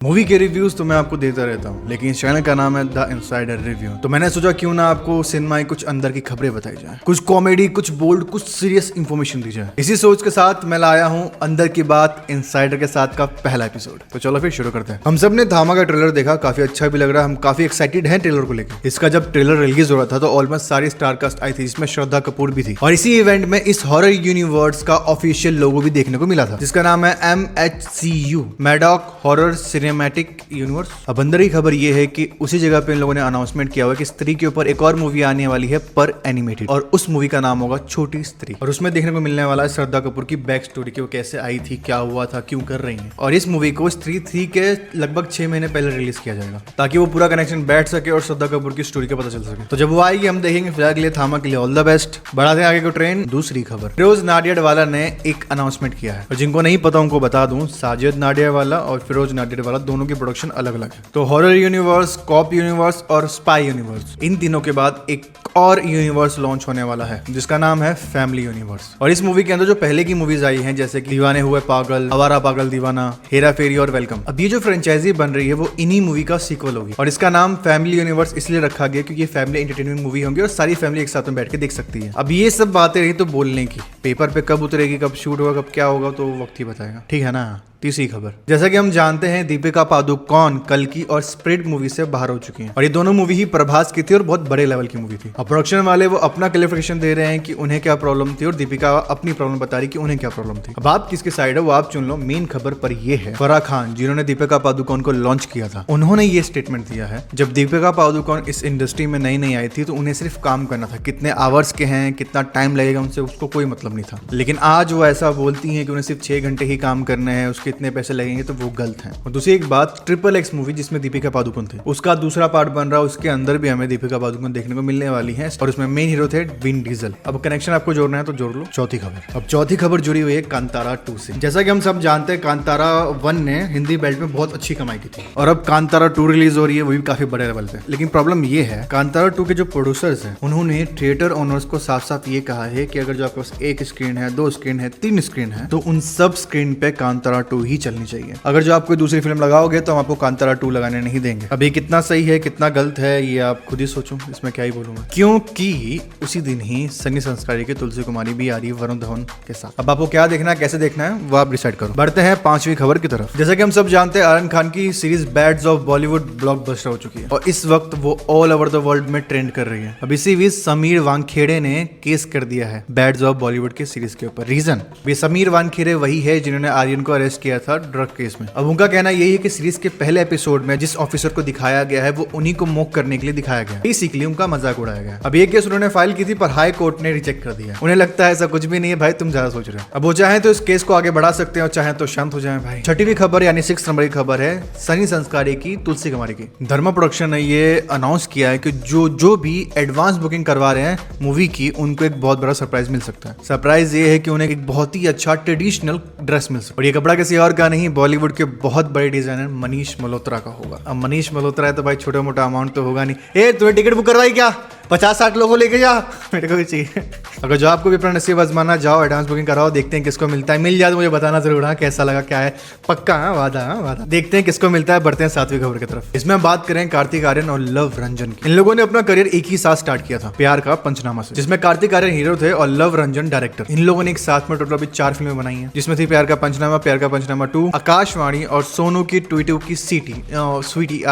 Movie के reviews तो मैं आपको देता रहता हूँ, लेकिन इस चैनल का नाम है द इनसाइडर रिव्यू। तो मैंने सोचा क्यों ना आपको सिनेमा की कुछ अंदर की खबरें बताई जाए, कुछ कॉमेडी, कुछ बोल्ड, कुछ सीरियस इंफॉर्मेशन दी जाए। इसी सोच के साथ मैं लाया हूँ अंदर की बात इनसाइडर के साथ का पहला एपिसोड। तो चलो फिर शुरू करते हैं। हम सब ने धामा का ट्रेलर देखा, काफी अच्छा भी लग रहा है, हम काफी एक्साइटेड हैं ट्रेलर को लेकर। इसका जब ट्रेलर रिलीज हो रहा था तो ऑलमोस्ट सारी स्टार कास्ट आई थी, जिसमें श्रद्धा कपूर भी थी। और इसी इवेंट में इस हॉरर यूनिवर्स का ऑफिशियल लोगो भी देखने को मिला था, जिसका नाम है MHCU, Maddock horror cinematic universe. अब अंदर ही खबर ये है कि उसी जगह पे इन लोगों ने अनाउंसमेंट किया हुआ कि स्त्री के ऊपर एक और मूवी आने वाली है पर एनिमेटेड, और उस मूवी का नाम होगा छोटी स्त्री। और उसमें देखने को मिलने वाला है श्रद्धा कपूर की बैक स्टोरी, कि वो कैसे आई थी, क्या हुआ था, क्यों कर रही है। और इस मूवी को स्त्री 3 के लगभग 6 महीने पहले रिलीज किया जाएगा, ताकि वो पूरा कनेक्शन बैठ सके और श्रद्धा कपूर की स्टोरी का पता चल सके। तो जब वो आएगी हम देखेंगे। फिलहाल के लिए थामा के लिए ऑल द बेस्ट। बढ़ाते हैं आगे को ट्रेन। दूसरी खबर, फिरोज नाडियाडवाला ने एक अनाउंसमेंट किया है, और जिनको नहीं पता उनको बता दूं, साजिद नाडियाडवाला और फिरोज नाडियाडवाला दोनों की प्रोडक्शन अलग अलग है। तो हॉरर यूनिवर्स, कॉप यूनिवर्स और स्पाई यूनिवर्स, इन तीनों के बाद एक और यूनिवर्स लॉन्च होने वाला है, जिसका नाम है फैमिली यूनिवर्स। और इस मूवी के अंदर जो पहले की मूवीज आई हैं, जैसे कि दीवाने हुए पागल, आवारा पागल दीवाना, हेरा फेरी और वेलकम, अब ये जो फ्रेंचाइजी बन रही है वो इन्हीं मूवी का सीक्वल होगी। और इसका नाम फैमिली यूनिवर्स इसलिए रखा गया क्योंकि ये फैमिली एंटरटेनमेंट मूवी होंगी और सारी फैमिली एक साथ में बैठ के देख सकती है। अब ये सब बातें रही तो बोलने की, पेपर पे कब उतरेगी, कब शूट होगा, कब क्या होगा, तो वक्त ही बताएगा, ठीक है ना। तीसरी खबर, जैसा कि हम जानते हैं दीपिका पादुकोण कल्कि और स्प्रिट मूवी से बाहर हो चुकी हैं, और ये दोनों मूवी ही प्रभास की थी और बहुत बड़े लेवल की मूवी थी। और प्रोडक्शन वाले वो अपना क्लैरिफिकेशन दे रहे हैं कि उन्हें क्या प्रॉब्लम थी, और दीपिका अपनी प्रॉब्लम बता रही कि उन्हें क्या प्रॉब्लम थी। अब आप किसके साइड है वो आप चुन लो। मेन खबर पर यह है, फराह खान जिन्होंने दीपिका पादुकोण को लॉन्च किया था, उन्होंने ये स्टेटमेंट दिया है, जब दीपिका पादुकोण इस इंडस्ट्री में नई नई आई थी तो उन्हें सिर्फ काम करना था, कितने आवर्स के हैं, कितना टाइम लगेगा, उनसे उसको कोई मतलब नहीं था। लेकिन आज वो ऐसा बोलती है कि उन्हें सिर्फ 6 घंटे ही काम करने हैं, उसके इतने पैसे लगेंगे, तो वो गलत है। और दूसरी एक बात, XXX मूवी जिसमें दीपिका पादुकोण थे, उसका दूसरा पार्ट बन रहा है, उसके अंदर भी हमें दीपिका पादुकोण देखने को मिलने वाली है, और उसमें मेन हीरो थे विन डीजल। अब कनेक्शन आपको जोड़ना है तो जोड़ लो। चौथी खबर, अब चौथी खबर जुड़ी हुई है कांतारा 2 से। जैसा कि हम सब जानते हैं कांतारा 1 ने हिंदी बेल्ट में बहुत अच्छी कमाई की थी, और अब कांतारा 2 रिलीज हो रही है, वो भी काफी बड़े लेवल पे। लेकिन प्रॉब्लम ये है, कांतारा 2 के जो प्रोड्यूसर्स हैं उन्होंने थिएटर ओनर्स को साफ साफ ये कहा है कि अगर जो आपके पास 1 स्क्रीन है, 2 स्क्रीन है, 3 स्क्रीन है, तो उन सब स्क्रीन पे कांतारा 2 ही चलनी चाहिए। अगर जो आप कोई दूसरी फिल्म लगाओगे तो हम आपको कांतारा 2 लगाने नहीं देंगे। अब ये कितना सही है कितना गलत है ये आप खुद ही सोचो, इसमें क्या ही बोलूंगा। क्योंकि उसी दिन ही सनी संस्कारी की तुलसी कुमारी भी आ रही है वरुण धवन के साथ। अब आपको क्या देखना है, कैसे देखना है, वो आप डिसाइड करो। बढ़ते हैं 5वीं खबर की तरफ। जैसा कि हम सब जानते हैं आर्यन खान की series bads of Bollywood blockbuster हो चुकी है, और इस वक्त वो ऑल ओवर द वर्ल्ड में ट्रेंड कर रही है। अब इसी बीच समीर वानखेड़े ने केस कर दिया है बैड्स ऑफ बॉलीवुड की सीरीज के ऊपर। रीजन, समीर वानखेड़े वही है जिन्होंने आर्यन को अरेस्ट किया था ड्रग केस में। अब उनका कहना यही है कि सीरीज के पहले एपिसोड में जिस ऑफिसर को दिखाया गया है वो उन्हीं को मॉक करने के लिए दिखाया गया, बेसिकली उनका मजाक उड़ाया गया। अब ये केस उन्होंने फाइल की थी पर हाई कोर्ट ने रिजेक्ट कर दिया। उन्हें लगता है ऐसा कुछ भी नहीं है भाई, तुम ज्यादा सोच रहे हो। अब वो चाहे तो इस केस को आगे बढ़ा सकते हैं और चाहे तो शांत हो जाए भाई। छठवीं खबर यानी 6 नंबर की खबर है सनी संस्कारी की तुलसी कुमारी की। धर्मा प्रोडक्शन ने ये अनाउंस किया है कि जो भी एडवांस बुकिंग करवा रहे हैं मूवी की, उनको एक बहुत बड़ा सरप्राइज मिल सकता है। सरप्राइज ये है कि उन्हें एक बहुत ही अच्छा ट्रेडिशनल ड्रेस मिल सकता है, और ये कपड़ा किसी और का नहीं, बॉलीवुड के बहुत बड़े डिजाइनर मनीष मल्होत्रा का होगा। अब मनीष मल्होत्रा है तो भाई छोटा मोटा अमाउंट तो होगा नहीं। ए तुम्हें टिकट बुक करवाई क्या? 50-60 लोगों लेके जा, मेरे को भी चाहिए। अगर जो आपको भी अपना नसीब आजमाना, जाओ एडवांस बुकिंग कराओ, देखते हैं किसको मिलता है। मिल जाए तो मुझे बताना जरूर, हाँ कैसा लगा, क्या है, पक्का हाँ वादा, हाँ वादा। देखते हैं किसको मिलता है। बढ़ते हैं 7वीं खबर की तरफ। इसमें हम बात करें कार्तिक आर्यन और लव रंजन की। इन लोगों ने अपना करियर एक ही साथ स्टार्ट किया था, प्यार का पंचनामा से, जिसमें कार्तिक आर्यन हीरो थे और लव रंजन डायरेक्टर। इन लोगों ने एक साथ में टोटल अभी 4 फिल्में बनाई हैं, जिसमें थी प्यार का पंचनामा 2, आकाशवाणी और सोनू की ट्विटू की स्वीटी,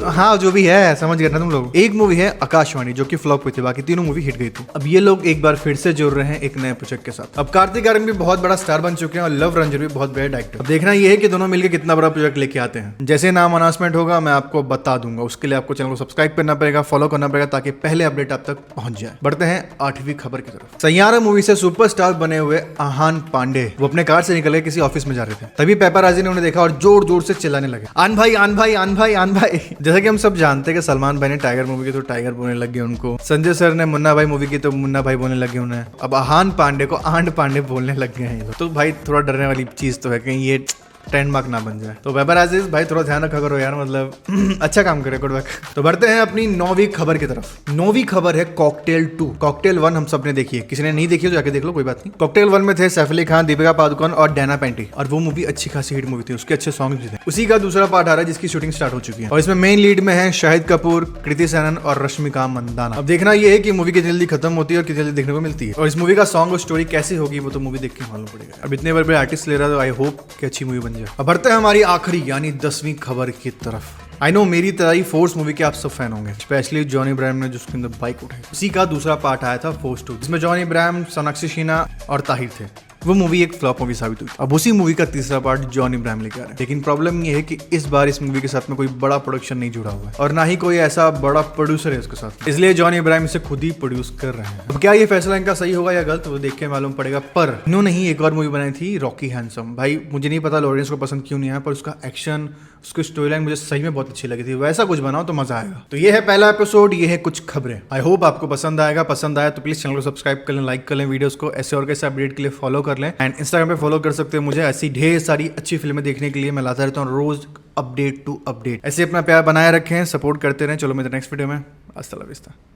हाँ जो भी है समझ गए ना तुम लोग। एक मूवी है आकाशवाणी जो कि फ्लॉप हुई थी, बाकी तीनों मूवी हिट गई थी। अब ये लोग एक बार फिर से जुड़ रहे हैं एक नए प्रोजेक्ट के साथ। अब कार्तिक आर्यन भी बहुत बड़ा स्टार बन चुके हैं और लव रंजन भी बहुत बड़े डायरेक्टर। अब देखना ये है कि दोनों मिलकर कितना बड़ा प्रोजेक्ट लेके आते हैं। जैसे नाम अनाउंसमेंट होगा मैं आपको बता दूंगा, उसके लिए आपको चैनल को सब्सक्राइब करना पड़ेगा, फॉलो करना पड़ेगा, ताकि पहले अपडेट आप तक पहुंच जाए। बढ़ते हैं 8वीं खबर की तरफ। सैयारा मूवी से सुपरस्टार बने हुए आहान पांडे वो अपने कार से निकल के किसी ऑफिस में जा रहे थे, तभी पेपराजी ने उन्हें देखा और जोर जोर से चिल्लाने लगे, आन भाई आन भाई आन भाई आन भाई। जैसा कि हम सब जानते हैं कि सलमान भाई ने टाइगर मूवी की तो टाइगर बोलने लग गए उनको, संजय सर ने मुन्ना भाई मूवी की तो मुन्ना भाई बोलने लग गए उन्हें, अब आहान पांडे को आंड पांडे बोलने लग गए हैं। तो भाई थोड़ा डरने वाली चीज तो है, कहीं ये 10 मार्क ना बन जाए। तो वेबर एज इज भाई थोड़ा ध्यान रखा करो यार, मतलब अच्छा काम करे गुड वर्क। तो बढ़ते हैं अपनी 9वीं खबर की तरफ। 9वीं खबर है कॉकटेल 2। कॉकटेल 1 हम सबने देखी है, किसी ने नहीं देखी तो जाके देख लो, कोई बात नहीं। कॉकटेल 1 में थे सैफ अली खान, दीपिका पादुकोण और डैना पेंटी, और वो मूवी अच्छी खासी हिट मूवी थी, उसके अच्छे सॉन्ग भी थे। उसी का दूसरा पार्ट आ रहा है जिसकी शूटिंग स्टार्ट हो चुकी है, और इसमें मेन लीड में है शाहिद कपूर, कृति सेनन और रश्मिका मंदाना। अब देखना ये है कि मूवी कितनी जल्दी खत्म होती है और कितनी जल्दी देखने को मिलती है, और इस मूवी का सॉन्ग और स्टोरी कैसी होगी वो तो मूवी देख के मालूम पड़ेगा। अब इतने बड़े आर्टिस्ट ले रहा है तो आई होप कि अच्छी मूवी बन जाए। अब बढ़ते हैं हमारी आखिरी यानी 10वीं खबर की तरफ। आई नो मेरी तरह ही फोर्स मूवी के आप सब फैन होंगे, स्पेशली जॉनी इब्राहिम ने जिसके अंदर बाइक उठाई। उसी का दूसरा पार्ट आया था फोर्स 2, जिसमें जॉनी इब्राहिम, सोनाक्षी सिन्हा और ताहिर थे। वो मूवी एक फ्लॉप मूवी साबित हुई। अब उसी मूवी का तीसरा पार्ट जॉनी इब्राहिम लेके आ रहे हैं, लेकिन प्रॉब्लम ये है कि इस बार इस मूवी के साथ में कोई बड़ा प्रोडक्शन नहीं जुड़ा हुआ है, और ना ही कोई ऐसा बड़ा प्रोड्यूसर है इसके साथ, इसलिए जॉनी इब्राहिम इसे खुद ही प्रोड्यूस कर रहे हैं। अब क्या ये फैसला इनका सही होगा या गलत वो देख के मालूम पड़ेगा। पर इन्होंने ही एक और मूवी बनाई थी रॉकी हैंडसम। भाई मुझे नहीं पता लॉरेंस को पसंद क्यों नहीं आया, पर उसका एक्शन, उसकी स्टोरी लाइन मुझे सही में बहुत अच्छी लगी थी। वैसा कुछ बनाओ तो मजा आएगा। तो ये है पहला एपिसोड, ये है कुछ खबरें। आई होप आपको पसंद आएगा। पसंद आया तो प्लीज चैनल को सब्सक्राइब कर लें, लाइक कर लें, वीडियोस को ऐसे और कैसे अपडेट के लिए फॉलो कर लें, एंड इंस्टाग्राम पे फॉलो कर सकते हैं मुझे। ऐसी ढेर सारी अच्छी फिल्में देखने के लिए मैं लाता रहता हूँ रोज अपडेट टू अपडेट। ऐसे अपना प्यार बनाए रखें, सपोर्ट करते रहें। चलो मिलते हैं नेक्स्ट वीडियो में। अस्सलाम वालेकुम।